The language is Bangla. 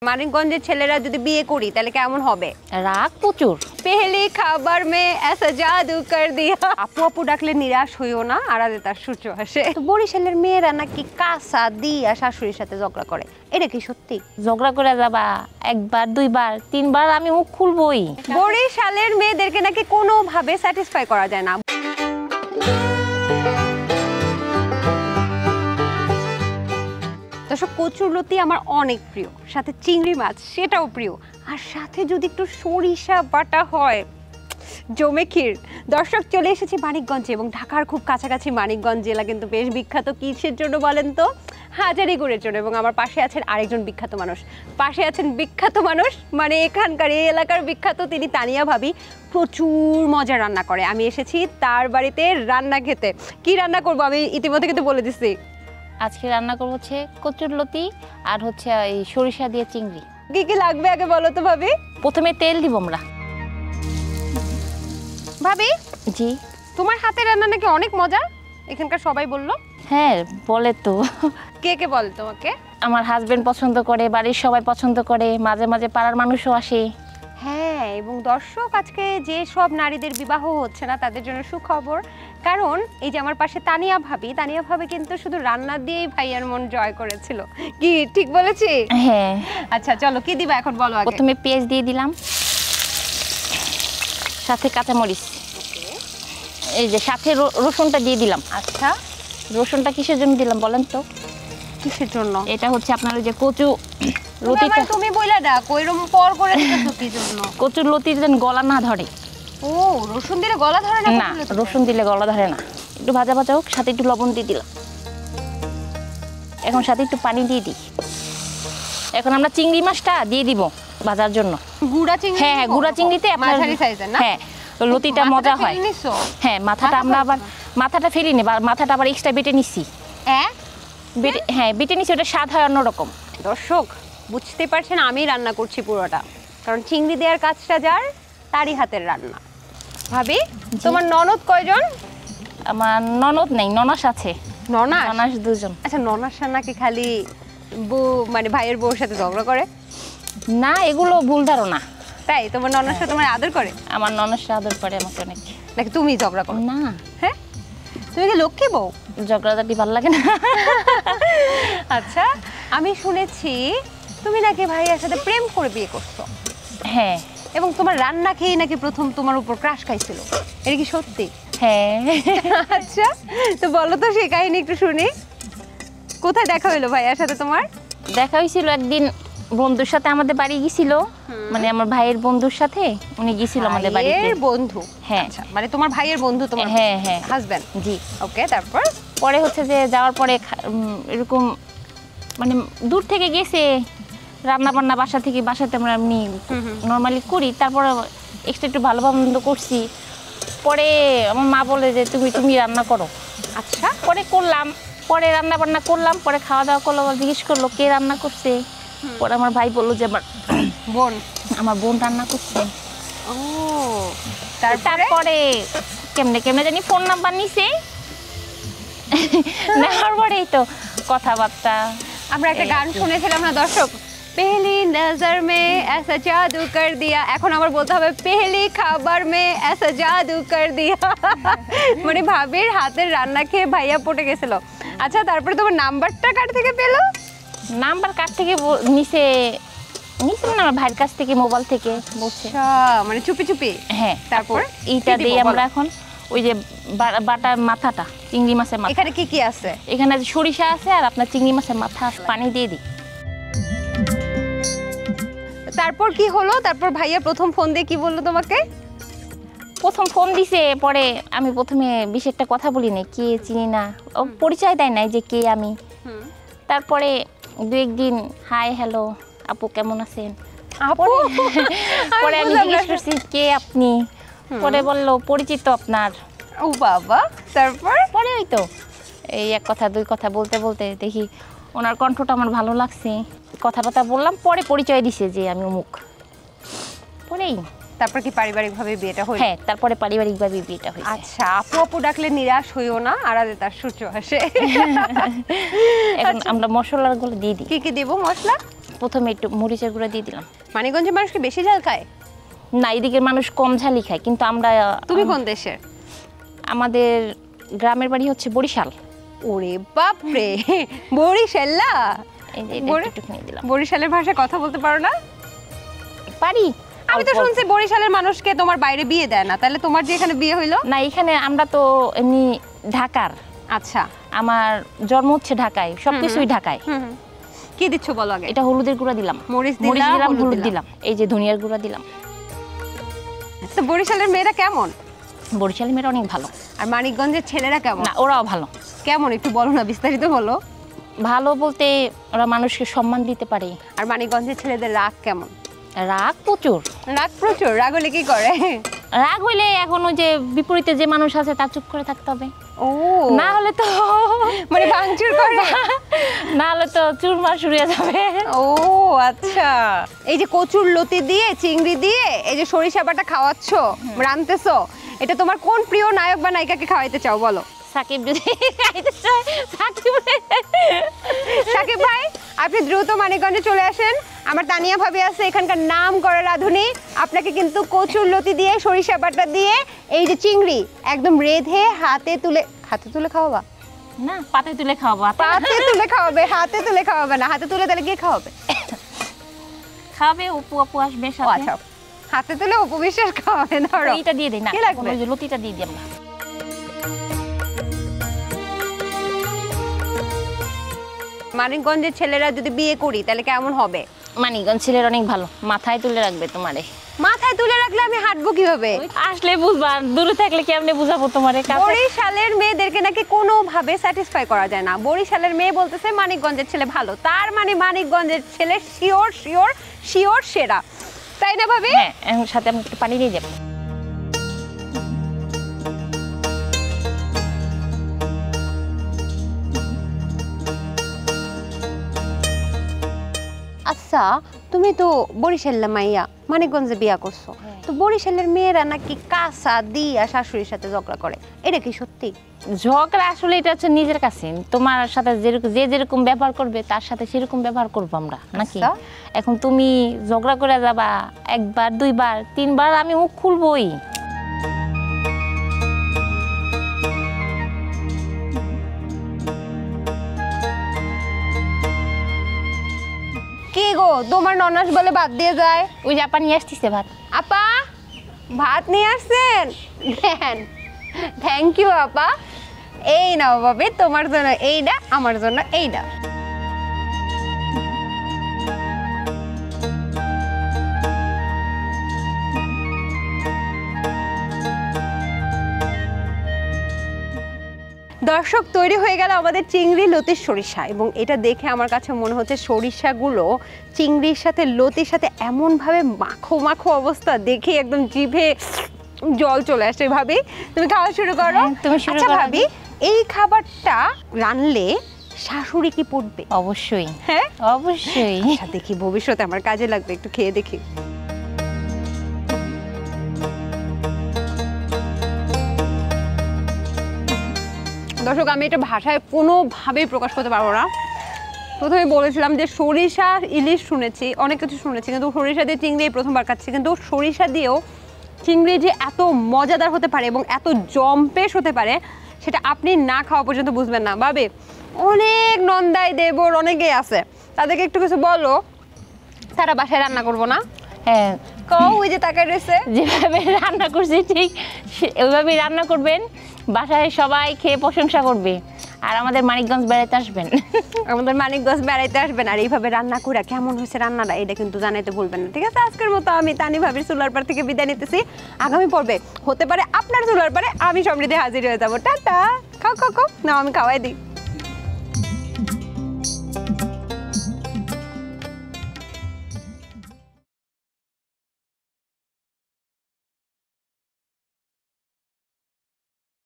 মানিকগঞ্জের ছেলেরা যদি বিয়ে করি তাহলে কেমন হবে? রাগ প্রচুর। পেহলি খাবার মে ऐसा জাদু কর দিয়া। আপু আপু ডাকলে নিরাশ হইও না, আড়ালে তার সূর্য হাসে। তো বরিশালের মেয়েরা নাকি কাঁচা দিয়া শাশুড়ির সাথে ঝগড়া করে, এটা কি সত্যি? ঝগড়া করে যাবা একবার দুইবার তিনবার আমি মুখ খুলবই। বরিশালের মেয়েদেরকে নাকি কোনোভাবে স্যাটিসফাই করা যায় না। দর্শক, কচুরলতি আমার অনেক প্রিয়, সাথে চিংড়ি মাছ সেটাও প্রিয়, আর সাথে যদি একটু সরিষা বাটা হয় জমে ক্ষীর। দর্শক, চলে এসেছি মানিকগঞ্জে, এবং ঢাকার খুব কাছাকাছি মানিকগঞ্জ জেলা কিন্তু বেশ বিখ্যাত কিসের জন্য বলেন তো? হাজারীগুড়ের জন্য। এবং আমার পাশে আছেন আরেকজন বিখ্যাত মানুষ, মানে এখানকার এই এলাকার বিখ্যাত, তিনি তানিয়া ভাবি। প্রচুর মজা রান্না করে। আমি এসেছি তার বাড়িতে রান্না খেতে। কি রান্না করবো আমি ইতিমধ্যে কিন্তু বলে দিচ্ছি। আজকে রান্না করবো হচ্ছে কচুরলতি আর হচ্ছে এই সরিষা দিয়ে চিংড়ি। কি কি লাগবে আগে বলো তো ভাবি। প্রথমে তেল দিব আমরা। ভাবি, জি, তোমার হাতের রান্না নাকি অনেক মজা, এখানকার সবাই বললো। হ্যাঁ বলে তো। কে কে বলে তোমাকে? আমার হাজবেন্ড পছন্দ করে, বাড়ির সবাই পছন্দ করে, মাঝে মাঝে পাড়ার মানুষও আসে। হ্যাঁ, এবং দর্শক, আজকে যে সব নারীদের বিবাহ হচ্ছে না তাদের জন্য সুখবর, কারণ এই যে আমার পাশে তানিয়া ভাবি কিন্তু শুধু রান্না দিয়েই ভাইয়ার মন জয় করেছিল। কি ঠিক বলেছি? হ্যাঁ। আচ্ছা চলো, কি দিবা এখন বলো আগে। প্রথমে পেঁয়াজ দিয়ে দিলাম, সাথে কাঁচামরিচ, এই যে সাথে রসুনটা দিয়ে দিলাম। আচ্ছা, রসুনটা কিসের জন্য দিলাম বলেন তো? কিসের জন্য? এটা হচ্ছে আপনার ওই যে কচু লতিটা। তুমি বইলা ডাক, ওইরকম পর করে দিতেছো কি জন্য? কচুর লতির যেন গলা না ধরে। ও, রসুন দিলে গলা ধরে না? না, রসুন দিলে গলা ধরে না। একটু ভাজা ভাজা হোক, সাথে একটু লবণ দিয়ে দিলাম। এখন সাথে একটু পানি দিয়ে দিই। এখন আমরা চিংড়ি মাছটা দিয়ে দিব ভাজার জন্য। গুড়া চিংড়ি? হ্যাঁ হ্যাঁ, গুড়া চিংড়িতে আপনার মাঝারি সাইজের না? হ্যাঁ, লতিটা মজা হয়। হ্যাঁ, মাথাটা আমরা আবার মাথাটা ফেলি নি, মাথাটা আবার এক্সট্রা বেটে নিছি। হ্যাঁ, বেটে নিছি, ওটা স্বাদ হয় অন্যরকম। দর্শক, বুঝতে পারছেন আমি রান্না করছি পুরোটা, কারণ চিংড়ি দেওয়ার কাজটা যার, তারই হাতের রান্না। ভাবি, তোমার ননদ কয়জন? আমার ননদ নেই, ননাস আছে। ননাস দুজন। আচ্ছা, ননাসা নাকি খালি মানে ভাইয়ের বউর সাথে ঝগড়া করে? না, এগুলো ভুল ধারণা। তাই তোমার ননাসা তোমার আদর করে? আমার ননাসা আদর করে আমাকে অনেক। নাকি তুমি ঝগড়া করো? না। হ্যাঁ, তুমি কি লক্ষ্মী বউ? ঝগড়াঝাটি ভালো লাগে না। আচ্ছা, আমি শুনেছি তুমি নাকি ভাইয়ের সাথে প্রেম করে বিয়ে করছো। হ্যাঁ। এবং তোমার রান্না খেয়ে নাকি প্রথম তোমার উপর ক্রাশ খাইছিল, এটা কি সত্যি? হ্যাঁ। আচ্ছা, তো বলো তো সেই কাহিনী একটু শুনি। কোথায় দেখা হলো ভাইয়ার সাথে তোমার? দেখা হয়েছিল একদিন বন্ধুর সাথে, আমাদের বাড়ি গিয়েছিল, মানে আমার ভাইয়ের বন্ধুর সাথে উনি গিয়েছিল আমাদের বাড়িতে। ভাইয়ের বন্ধু? হ্যাঁ। আচ্ছা, মানে তোমার ভাইয়ের বন্ধু তোমার? হ্যাঁ হ্যাঁ, হাজবেন্ড। জি। ওকে, তারপর? পরে হচ্ছে যে যাওয়ার পরে এরকম মানে দূর থেকে গেছে, রান্না বান্না বাসাতে আমরা এমনি নর্মালি করি, তারপরে এক্সট্রা একটু ভালো মন্দ করছি। পরে আমার মা বলে যে তুমি রান্না করো। আচ্ছা, পরে করলাম, পরে রান্না বান্না করলাম, পরে খাওয়া দাওয়া করলো, জিজ্ঞেস করলো কে রান্না করছে। পরে আমার ভাই বললো যে আমার বোন রান্না করছে। ও, তারপরে কেমনে জানি ফোন নাম্বার নিছে, নেওয়ার পরেই তো কথাবার্তা। আমরা একটা গান শুনেছিলাম না দর্শক, পেহলি নজর মে ऐसा জাদু কর দিয়া। এখন আমার বলতে হবে পেহলি খাবার মে ऐसा জাদু কর দিয়া। মানে ভাবির হাতের রান্না খেয়ে ভাইয়া পটে গেছিল। আচ্ছা, তারপরে তোমার নাম্বারটা কার থেকে পেলো? নাম্বার কার থেকে নিছে না, আমার ভাইয়ের কাছ থেকে, মোবাইল থেকে বলছে। আচ্ছা, মানে চুপি চুপি? হ্যাঁ। তারপর এইটা দেই আমরা এখন, ওই যে বাটার মাথাটা, চিংড়ি মাছের মাথা। এখানে কি কি আছে? এখানে সরিষা আছে আর আপনার চিংড়ি মাছের মাথা, পানি দিয়ে দিই। তারপর কি হলো? তারপর ভাইয়া প্রথম ফোন দিয়ে কি বললো তোমাকে? প্রথম ফোন দিছে, পরে আমি প্রথমে বেশি একটা কথা বলি নাই, কে চিনি না, ও পরিচয় দেয় নাই যে কে আমি। তারপরে দু একদিন হাই হ্যালো আপু কেমন আছেন, পরে আমি জিজ্ঞেস করছি কে আপনি, পরে বললো পরিচিত আপনার। ও বাবা, তারপর? পরে ওই তো এই এক কথা দুই কথা বলতে বলতে দেখি ওনার কণ্ঠটা আমার ভালো লাগছে, কথাবার্তা বললাম, পরে পরিচয় দিছে যে আমি অমুক। পরেই তারপর কি পারিবারিকভাবে বিয়েটা হলো? হ্যাঁ, তারপরে পারিবারিকভাবে বিয়েটা হয়েছে। আচ্ছা, আপু আপু ডাকলে নিরাশ হইও না, আড়ালে তার সূর্য হাসে। এখন আমরা মশলাগুলো দিয়ে দিই। কি কি দেব মশলা? প্রথমে একটু মরিচের গুঁড়া দিয়ে দিলাম। মানিকগঞ্জের মানুষ কি বেশি ঝাল খায়? না, এদিকের মানুষ কম ঝালই খায়, কিন্তু আমরা তুমি কোন দেশের? আমাদের গ্রামের বাড়ি হচ্ছে বরিশাল। ওরে বাপরে, বরিশাল্লা! এই যে একটু নিয়ে দিলাম। বরিশালের ভাষায় কথা বলতে পারো না? পারি। আমি তো শুনছি বরিশালের মানুষকে তোমার বাইরে বিয়ে দেয় না, তাহলে তোমার যে এখানে বিয়ে হইলো? না, এখানে আমরা তো এমনি ঢাকার। আচ্ছা, আমার জন্ম হচ্ছে ঢাকায়, সবকিছুই ঢাকায়। কি দিচ্ছ বলো আগে? এটা হলুদের গুঁড়া দিলাম, মরিচ দিলাম, হলুদ হলুদ দিলাম, এই যে ধনিয়ার গুঁড়া দিলাম। তো বরিশালের মেয়েরা কেমন? বরিশালের মেয়েরা অনেক ভালো। আর মানিকগঞ্জের ছেলেরা কেমন? না, ওরাও ভালো। কেমন একটু বলো না, বিস্তারিত বলো। ভালো বলতে ওরা মানুষকে সম্মান দিতে পারে। আর মানিকগঞ্জের ছেলেদের রাগ কেমন? রাগ প্রচুর। রাগ প্রচুর? রাগ হলে কি করে? রাগ হইলে এখন ওই যে বিপরীতে যে মানুষ আছে তার চুপ করে থাকতে হবে। ও, না হলে তো মানে ভাঙচুর করে? না হলে তো চুরমার শুরিয়ে যাবে। ও আচ্ছা, এই যে কচুর লতি দিয়ে চিংড়ি দিয়ে এই যে সরিষা বাটা খাওয়াচ্ছ, রানতেছো, এটা তোমার কোন প্রিয় নায়ক বা নায়িকাকে খাওয়াইতে চাও বলো? সাকিব যদি খাইতে চায়, সাকিব ভাই, আপনি দ্রুত মানিকগঞ্জে চলে আসেন। আমার তানিয়া ভাবি আছে, এখানকার নাম করা রাঁধুনি। আপনাকে কিন্তু কচুর লতি দিয়ে সরিষা বাটা দিয়ে এই যে চিংড়ি একদম রেঁধে হাতে তুলে খাওয়াবা? না, পাতায় তুলে খাওয়াবো। পাতে তুলে খাওয়াবে, হাতে তুলে খাওয়াবে না? হাতে তুলে তাহলে কে খাওয়াবে? খাবে আপু আসবে সাথে। আচ্ছা, হাতে তুলে উপবিশ্বাস খাওয়াবে। ধরো এটা দিয়ে দেই না, কি লাগবে? ওই যে লতিটা দিয়ে দিই আমরা। মানিকগঞ্জের ছেলেরা যদি বিয়ে করি তাহলে কেমন হবে? মানিকগঞ্জ ছেলের অনেক ভালো, মাথায় তুলে রাখবে তোমারে। মাথায় তুলে রাখলে আমি হাঁটবো কিভাবে? আসলে বুঝবা, দূরে থাকলে কেমনে বুঝাবো তোমারে? বরিশালের মেয়েদেরকে নাকি কোনোভাবে স্যাটিসফাই করা যায় না। বরিশালের মেয়ে বলতেছে মানিকগঞ্জের ছেলে ভালো, তার মানে মানিকগঞ্জের ছেলে শিওর শিওর শিওর সেরা, তাই না ভাবি? হ্যাঁ, এর সাথে আমি একটু পানি নিয়ে যাবো। আচ্ছা, তুমি তো বরিশালের মাইয়া মানিকগঞ্জে বিয়া করছো, তো বরিশালের মেয়েরা নাকি কাঁচা দিয়া শাশুড়ির সাথে ঝগড়া করে, এটা কি সত্যি? ঝগড়া আসলে এটা হচ্ছে নিজের কাছে, তোমার সাথে যেরকম ব্যবহার করবে তার সাথে সেরকম ব্যবহার করবো আমরা, নাকি? এখন তুমি ঝগড়া করে যাবা একবার, দুইবার, তিনবার, আমি মুখ খুলবই। কি গো, তোমার ননাস বলে ভাত দিয়ে যায়? ওই যে আপা নিয়ে আসতেছে ভাত। আপা, ভাত নিয়ে আসছেন? দেন, থ্যাংক ইউ আপা। এই নাও বাবি, তোমার জন্য এইটা, আমার জন্য এইটা। দর্শক, তৈরি হয়ে গেল আমাদের চিংড়ি লতির সরিষা, এবং এটা দেখে আমার কাছে মনে হচ্ছে সরিষাগুলো চিংড়ির সাথে লতির সাথে এমনভাবে মাখো মাখো অবস্থা দেখে একদম জিভে জল চলে আসে। ভাবি, তুমি খাওয়া শুরু করো। তুমি শুরু আচ্ছা করো। ভাবি, এই খাবারটা রানলে শাশুড়ি কি পড়বে? অবশ্যই, হ্যাঁ অবশ্যই। আচ্ছা, দেখি ভবিষ্যতে আমার কাজে লাগবে, একটু খেয়ে দেখি। দর্শক, আমি এটা ভাষায় কোনোভাবেই প্রকাশ করতে পারবো না। প্রথমে বলেছিলাম যে সরিষা ইলিশ শুনেছি, অনেক কিছু শুনেছি, কিন্তু সরিষা দিয়ে চিংড়ি প্রথমবার খাচ্ছি। কিন্তু সরিষা দিয়েও চিংড়ি যে এত মজাদার হতে পারে এবং এত জম্পেশ হতে পারে, সেটা আপনি না খাওয়া পর্যন্ত বুঝবেন না। ভাবে অনেক নন্দাই দেবর অনেকেই আছে, তাদেরকে একটু কিছু বলো, তারা বাসায় রান্না করবো না? হ্যাঁ, কও, ওই যে তাকায় রয়েছে। যেভাবে রান্না করছি ঠিক ওইভাবেই রান্না করবেন, বাসায় সবাই খেয়ে প্রশংসা করবে, আর আমাদের মানিকগঞ্জ বেড়াতে আসবেন। আমাদের মানিকগঞ্জ বেড়াইতে আসবেন, আর এইভাবে রান্না করে কেমন হয়েছে রান্নাটা এটা কিন্তু জানাইতে ভুলবেন না, ঠিক আছে? আজকের মতো আমি তানি ভাবির চুলার পার থেকে বিদায় নিতেছি। আগামী পর্বে হতে পারে আপনার চুলার পারে আমি সমৃদ্ধি হাজির হয়ে যাবো। টাটা। খাও খাও খাও, না আমি খাওয়াই দিই।